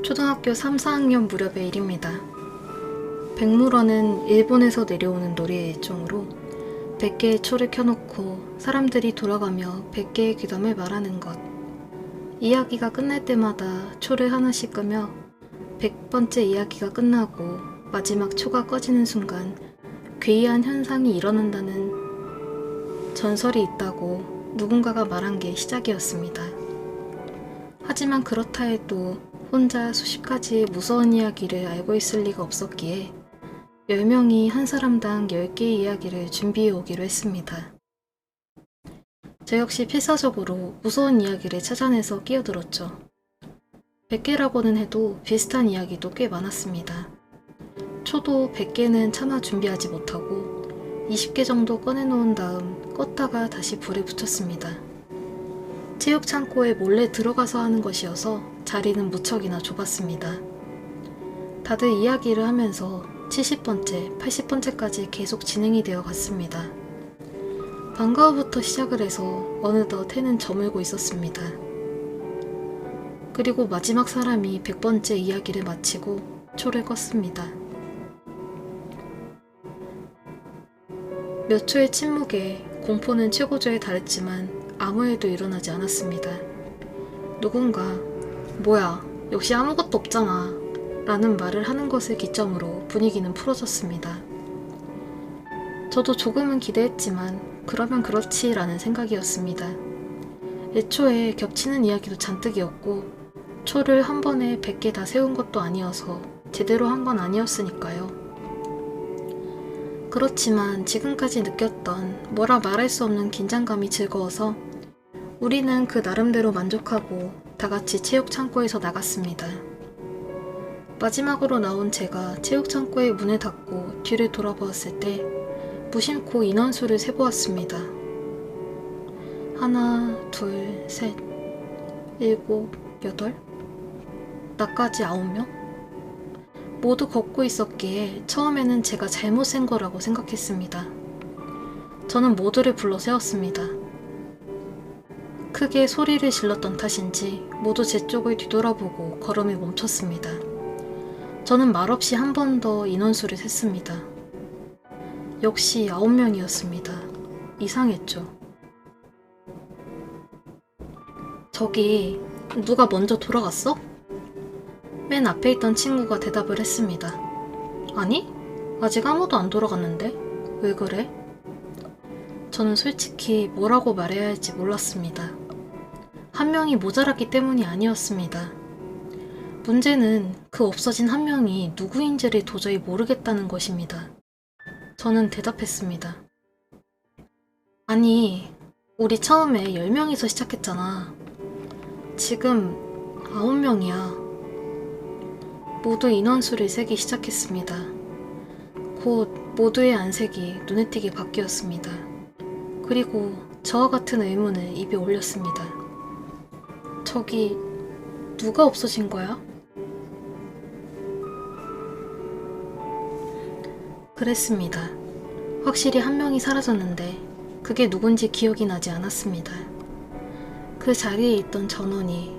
초등학교 3, 4학년 무렵의 일입니다. 백물원은 일본에서 내려오는 놀이의 일종으로 100개의 초를 켜놓고 사람들이 돌아가며 100개의 귀담을 말하는 것. 이야기가 끝날 때마다 초를 하나씩 끄며 100번째 이야기가 끝나고 마지막 초가 꺼지는 순간 괴이한 현상이 일어난다는 전설이 있다고 누군가가 말한 게 시작이었습니다. 하지만 그렇다 해도 혼자 수십 가지의 무서운 이야기를 알고 있을 리가 없었기에 10명이 한 사람당 10개의 이야기를 준비해 오기로 했습니다. 저 역시 필사적으로 무서운 이야기를 찾아내서 끼어들었죠. 100개라고는 해도 비슷한 이야기도 꽤 많았습니다. 초도 100개는 차마 준비하지 못하고 20개 정도 꺼내놓은 다음 껐다가 다시 불에 붙였습니다. 체육창고에 몰래 들어가서 하는 것이어서 자리는 무척이나 좁았습니다. 다들 이야기를 하면서 70번째, 80번째까지 계속 진행이 되어 갔습니다. 방과 후부터 시작을 해서 어느덧 해는 저물고 있었습니다. 그리고 마지막 사람이 100번째 이야기를 마치고 초를 껐습니다. 몇 초의 침묵에 공포는 최고조에 달했지만 아무 일도 일어나지 않았습니다. 누군가 뭐야 역시 아무것도 없잖아 라는 말을 하는 것을 기점으로 분위기는 풀어졌습니다. 저도 조금은 기대했지만 그러면 그렇지 라는 생각이었습니다. 애초에 겹치는 이야기도 잔뜩이었고 초를 한 번에 100개 다 세운 것도 아니어서 제대로 한 건 아니었으니까요. 그렇지만 지금까지 느꼈던 뭐라 말할 수 없는 긴장감이 즐거워서 우리는 그 나름대로 만족하고 다같이 체육창고에서 나갔습니다. 마지막으로 나온 제가 체육창고의 문을 닫고 뒤를 돌아보았을 때 무심코 인원수를 세보았습니다. 하나, 둘, 셋, 7, 8, 나까지 9명? 모두 걷고 있었기에 처음에는 제가 잘못 센 거라고 생각했습니다. 저는 모두를 불러 세웠습니다. 크게 소리를 질렀던 탓인지 모두 제 쪽을 뒤돌아보고 걸음을 멈췄습니다. 저는 말없이 한 번 더 인원수를 셌습니다. 역시 9명이었습니다. 이상했죠. 저기 누가 먼저 돌아갔어? 맨 앞에 있던 친구가 대답을 했습니다. 아니? 아직 아무도 안 돌아갔는데? 왜 그래? 저는 솔직히 뭐라고 말해야 할지 몰랐습니다. 한 명이 모자랐기 때문이 아니었습니다. 문제는 그 없어진 한 명이 누구인지를 도저히 모르겠다는 것입니다. 저는 대답했습니다. 아니, 우리 처음에 10명이서 시작했잖아. 지금 9명이야. 모두 인원수를 세기 시작했습니다. 곧 모두의 안색이 눈에 띄게 바뀌었습니다. 그리고 저와 같은 의문을 입에 올렸습니다. 저기 누가 없어진 거야? 그랬습니다. 확실히 한 명이 사라졌는데 그게 누군지 기억이 나지 않았습니다. 그 자리에 있던 전원이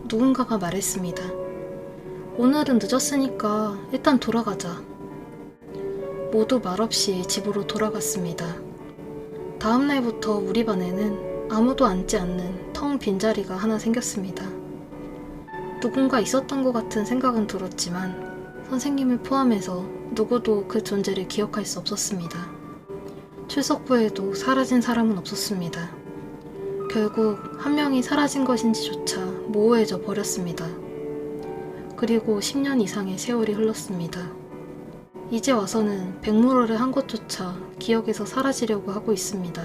누군가가 말했습니다. 오늘은 늦었으니까 일단 돌아가자. 모두 말없이 집으로 돌아갔습니다. 다음 날부터 우리 반에는 아무도 앉지 않는 텅 빈 자리가 하나 생겼습니다. 누군가 있었던 것 같은 생각은 들었지만 선생님을 포함해서 누구도 그 존재를 기억할 수 없었습니다. 출석 후에도 사라진 사람은 없었습니다. 결국 한 명이 사라진 것인지조차 모호해져 버렸습니다. 그리고 10년 이상의 세월이 흘렀습니다. 이제 와서는 백물어를 한 것조차 기억에서 사라지려고 하고 있습니다.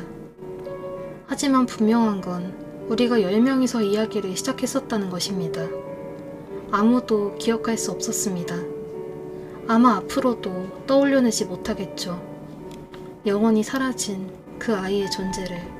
하지만 분명한 건 우리가 10명이서 이야기를 시작했었다는 것입니다. 아무도 기억할 수 없었습니다. 아마 앞으로도 떠올려내지 못하겠죠. 영원히 사라진 그 아이의 존재를.